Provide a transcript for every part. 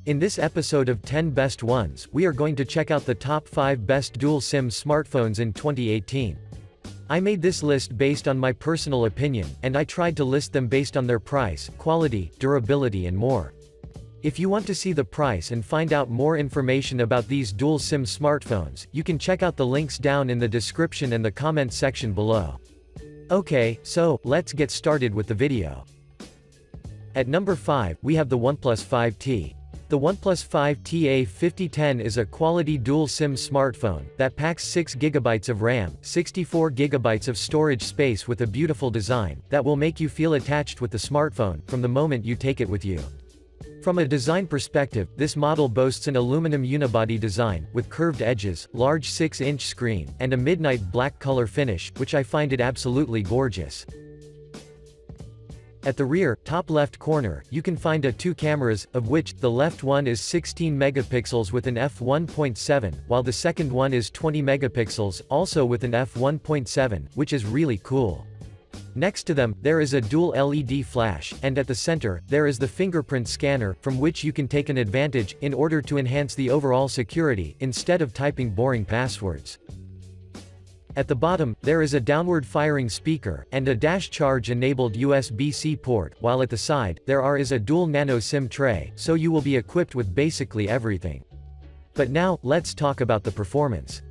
In this episode of 10 Best Ones, we are going to check out the top 5 best dual SIM smartphones in 2018. I made this list based on my personal opinion, and I tried to list them based on their price, quality, durability and more. If you want to see the price and find out more information about these dual SIM smartphones, you can check out the links down in the description and the comment section below. Okay, so, let's get started with the video. At number 5, we have the OnePlus 5T. The OnePlus 5T A5010 is a quality dual SIM smartphone that packs 6GB of RAM, 64GB of storage space with a beautiful design that will make you feel attached with the smartphone from the moment you take it with you. From a design perspective, this model boasts an aluminum unibody design, with curved edges, large 6-inch screen, and a midnight black color finish, which I find it absolutely gorgeous. At the rear, top left corner, you can find two cameras, of which, the left one is 16 megapixels with an f1.7, while the second one is 20 megapixels, also with an f1.7, which is really cool. Next to them, there is a dual LED flash, and at the center, there is the fingerprint scanner, from which you can take an advantage, in order to enhance the overall security, instead of typing boring passwords. At the bottom, there is a downward-firing speaker, and a dash charge-enabled USB-C port, while at the side, there is a dual nano SIM tray, so you will be equipped with basically everything. But now, let's talk about the performance.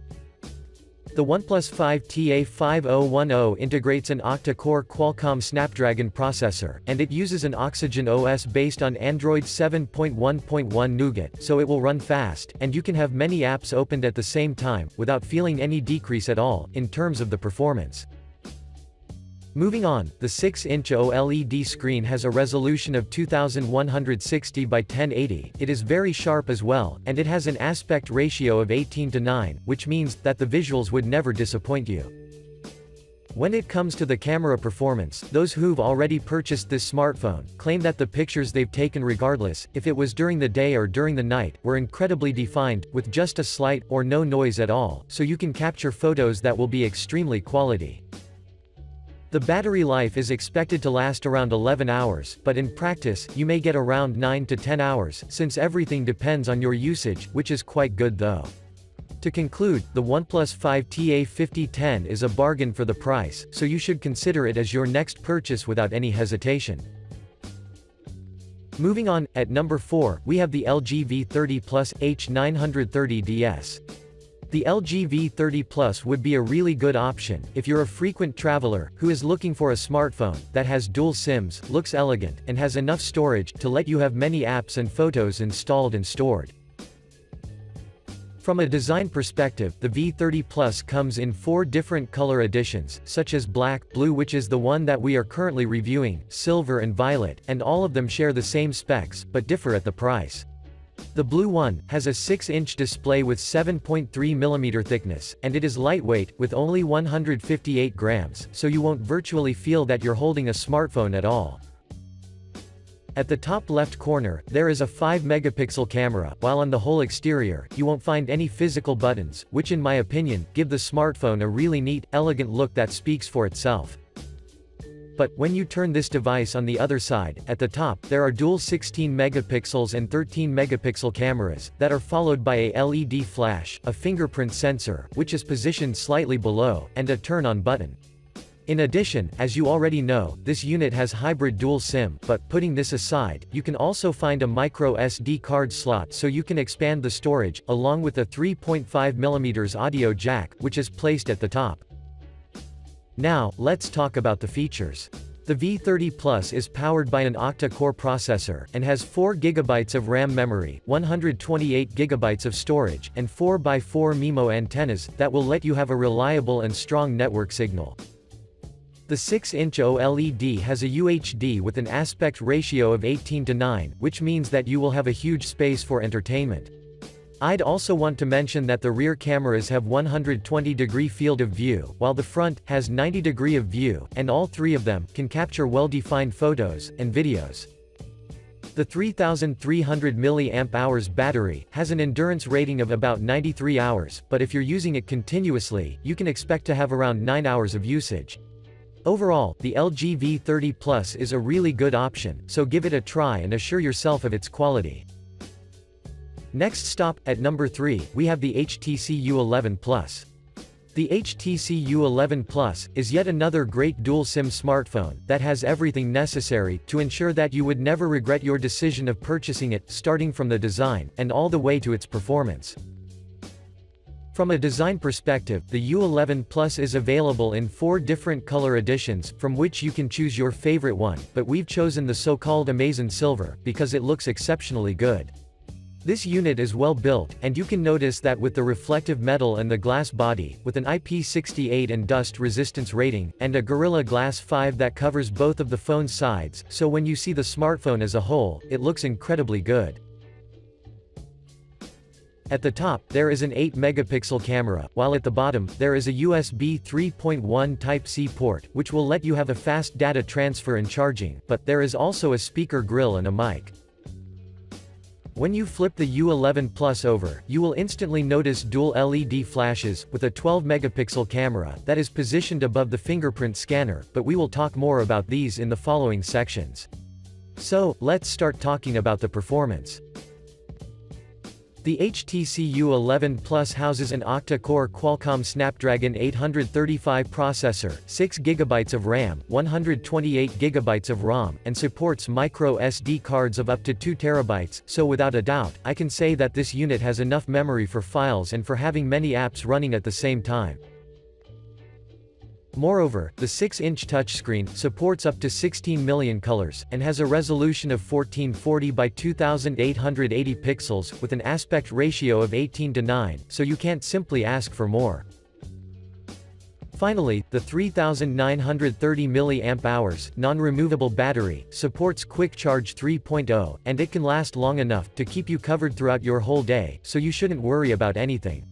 The OnePlus 5T A5010 integrates an octa-core Qualcomm Snapdragon processor, and it uses an Oxygen OS based on Android 7.1.1 Nougat, so it will run fast, and you can have many apps opened at the same time, without feeling any decrease at all, in terms of the performance. Moving on, the 6-inch OLED screen has a resolution of 2160 by 1080, it is very sharp as well, and it has an aspect ratio of 18:9, which means that the visuals would never disappoint you. When it comes to the camera performance, those who've already purchased this smartphone claim that the pictures they've taken, regardless if it was during the day or during the night, were incredibly defined, with just a slight or no noise at all, so you can capture photos that will be extremely quality. The battery life is expected to last around 11 hours, but in practice, you may get around 9 to 10 hours, since everything depends on your usage, which is quite good though. To conclude, the OnePlus 5T A5010 is a bargain for the price, so you should consider it as your next purchase without any hesitation. Moving on, at number 4, we have the LG V30 Plus H930DS. The LG V30 Plus would be a really good option if you're a frequent traveler who is looking for a smartphone that has dual SIMs, looks elegant, and has enough storage to let you have many apps and photos installed and stored. From a design perspective, the V30 Plus comes in 4 different color editions, such as black, blue, which is the one that we are currently reviewing, silver and violet, and all of them share the same specs, but differ at the price. The blue one has a 6-inch display with 7.3mm thickness, and it is lightweight, with only 158 grams, so you won't virtually feel that you're holding a smartphone at all. At the top left corner, there is a 5-megapixel camera, while on the whole exterior, you won't find any physical buttons, which in my opinion, give the smartphone a really neat, elegant look that speaks for itself. But, when you turn this device on the other side, at the top, there are dual 16 megapixels and 13 megapixel cameras, that are followed by a LED flash, a fingerprint sensor, which is positioned slightly below, and a turn-on button. In addition, as you already know, this unit has hybrid dual SIM, but, putting this aside, you can also find a micro SD card slot so you can expand the storage, along with a 3.5mm audio jack, which is placed at the top. Now, let's talk about the features. The V30 Plus is powered by an octa-core processor, and has 4GB of RAM memory, 128GB of storage, and 4x4 MIMO antennas, that will let you have a reliable and strong network signal. The 6-inch OLED has a UHD with an aspect ratio of 18:9, which means that you will have a huge space for entertainment. I'd also want to mention that the rear cameras have 120-degree field of view, while the front has 90-degree of view, and all 3 of them can capture well-defined photos and videos. The 3300 mAh battery has an endurance rating of about 93 hours, but if you're using it continuously, you can expect to have around 9 hours of usage. Overall, the LG V30 Plus is a really good option, so give it a try and assure yourself of its quality. Next stop, at number 3, we have the HTC U11 Plus. The HTC U11 Plus is yet another great dual SIM smartphone that has everything necessary to ensure that you would never regret your decision of purchasing it, starting from the design, and all the way to its performance. From a design perspective, the U11 Plus is available in 4 different color editions, from which you can choose your favorite one, but we've chosen the so-called Amazon Silver, because it looks exceptionally good. This unit is well built, and you can notice that with the reflective metal and the glass body, with an IP68 and dust resistance rating, and a Gorilla Glass 5 that covers both of the phone's sides, so when you see the smartphone as a whole, it looks incredibly good. At the top, there is an 8-megapixel camera, while at the bottom, there is a USB 3.1 Type-C port, which will let you have a fast data transfer and charging, but there is also a speaker grill and a mic. When you flip the U11 Plus over, you will instantly notice dual LED flashes, with a 12-megapixel camera, that is positioned above the fingerprint scanner, but we will talk more about these in the following sections. So, let's start talking about the performance. The HTC U11 Plus houses an octa-core Qualcomm Snapdragon 835 processor, 6GB of RAM, 128GB of ROM, and supports micro SD cards of up to 2TB, so without a doubt, I can say that this unit has enough memory for files and for having many apps running at the same time. Moreover, the 6-inch touchscreen supports up to 16 million colors, and has a resolution of 1440 by 2880 pixels, with an aspect ratio of 18:9, so you can't simply ask for more. Finally, the 3930 mAh, non-removable battery, supports Quick Charge 3.0, and it can last long enough to keep you covered throughout your whole day, so you shouldn't worry about anything.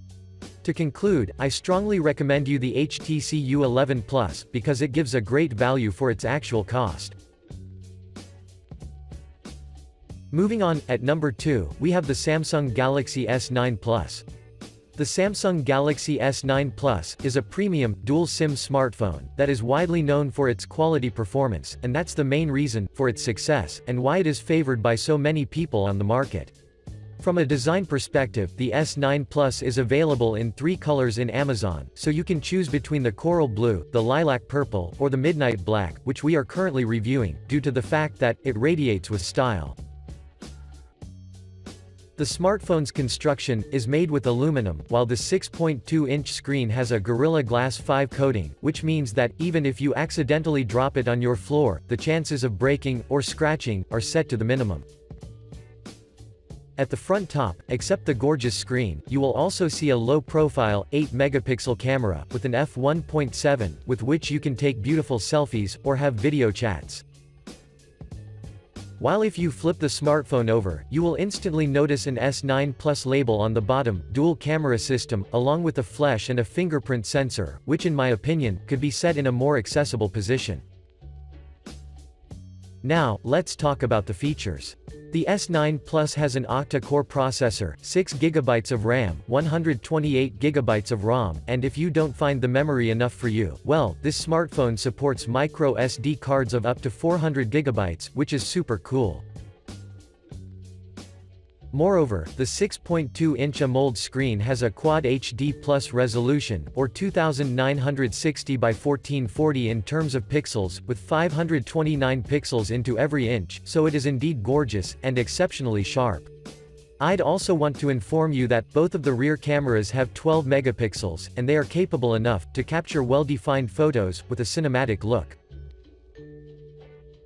To conclude, I strongly recommend you the HTC U11 Plus, because it gives a great value for its actual cost. Moving on, at number 2, we have the Samsung Galaxy S9 Plus. The Samsung Galaxy S9 Plus is a premium, dual-SIM smartphone that is widely known for its quality performance, and that's the main reason for its success, and why it is favored by so many people on the market. From a design perspective, the S9 Plus is available in 3 colors in Amazon, so you can choose between the coral blue, the lilac purple, or the midnight black, which we are currently reviewing, due to the fact that it radiates with style. The smartphone's construction is made with aluminum, while the 6.2-inch screen has a Gorilla Glass 5 coating, which means that, even if you accidentally drop it on your floor, the chances of breaking or scratching are set to the minimum. At the front top, except the gorgeous screen, you will also see a low-profile, 8-megapixel camera, with an f1.7, with which you can take beautiful selfies, or have video chats. While if you flip the smartphone over, you will instantly notice an S9 Plus label on the bottom, dual camera system, along with a flash and a fingerprint sensor, which in my opinion, could be set in a more accessible position. Now, let's talk about the features. The S9 Plus has an octa-core processor, 6GB of RAM, 128GB of ROM, and if you don't find the memory enough for you, well, this smartphone supports micro SD cards of up to 400GB, which is super cool. Moreover, the 6.2-inch AMOLED screen has a Quad HD Plus resolution, or 2960 by 1440 in terms of pixels, with 529 pixels into every inch, so it is indeed gorgeous, and exceptionally sharp. I'd also want to inform you that both of the rear cameras have 12 megapixels, and they are capable enough to capture well-defined photos, with a cinematic look.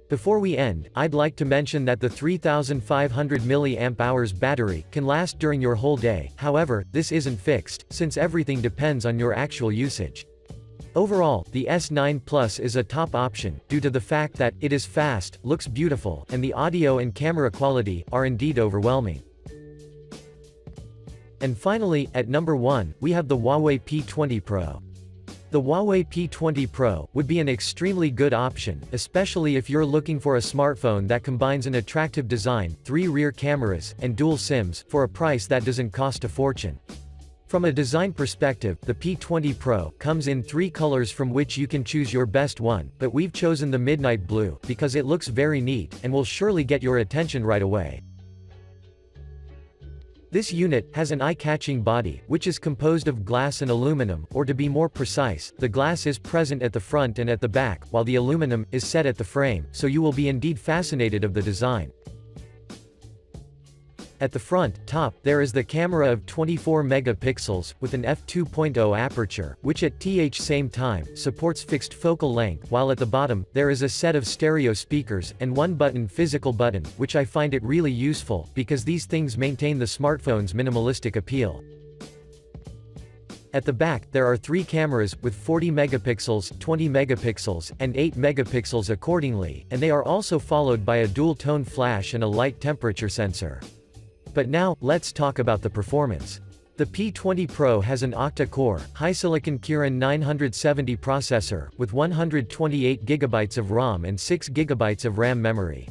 Before we end, I'd like to mention that the 3500 mAh battery can last during your whole day, however, this isn't fixed, since everything depends on your actual usage. Overall, the S9 Plus is a top option, due to the fact that it is fast, looks beautiful, and the audio and camera quality are indeed overwhelming. And finally, at number 1, we have the Huawei P20 Pro. The Huawei P20 Pro would be an extremely good option, especially if you're looking for a smartphone that combines an attractive design, 3 rear cameras, and dual SIMs, for a price that doesn't cost a fortune. From a design perspective, the P20 Pro comes in 3 colors from which you can choose your best one, but we've chosen the midnight blue, because it looks very neat, and will surely get your attention right away. This unit has an eye-catching body, which is composed of glass and aluminum, or to be more precise, the glass is present at the front and at the back, while the aluminum is set at the frame, so you will be indeed fascinated of the design. At the front, top, there is the camera of 24 megapixels, with an f2.0 aperture, which at the same time, supports fixed focal length, while at the bottom, there is a set of stereo speakers, and one physical button, which I find it really useful, because these things maintain the smartphone's minimalistic appeal. At the back, there are 3 cameras, with 40 megapixels, 20 megapixels, and 8 megapixels accordingly, and they are also followed by a dual-tone flash and a light temperature sensor. But now, let's talk about the performance. The P20 Pro has an octa-core, high-silicon Kirin 970 processor, with 128 GB of ROM and 6 GB of RAM memory.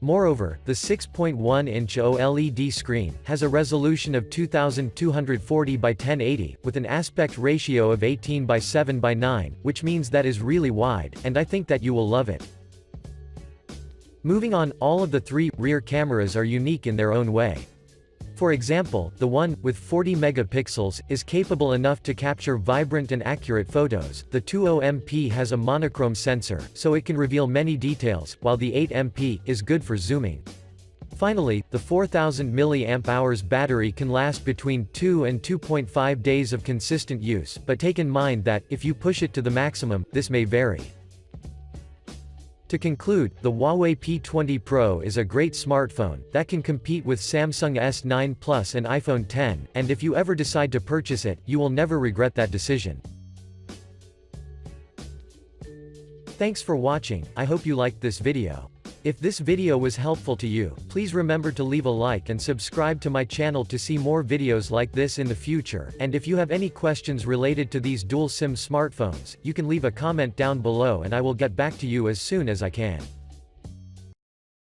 Moreover, the 6.1-inch OLED screen has a resolution of 2240 by 1080, with an aspect ratio of 18 by 7 by 9, which means that is really wide, and I think that you will love it. Moving on, all of the 3 rear cameras are unique in their own way. For example, the one, with 40 megapixels, is capable enough to capture vibrant and accurate photos. The 20MP has a monochrome sensor, so it can reveal many details, while the 8MP is good for zooming. Finally, the 4000 mAh battery can last between 2 and 2.5 days of consistent use, but take in mind that, if you push it to the maximum, this may vary. To conclude, the Huawei P20 Pro is a great smartphone that can compete with Samsung S9 Plus and iPhone X, and if you ever decide to purchase it, you will never regret that decision. Thanks for watching, I hope you liked this video. If this video was helpful to you, please remember to leave a like and subscribe to my channel to see more videos like this in the future, and if you have any questions related to these dual SIM smartphones, you can leave a comment down below and I will get back to you as soon as I can.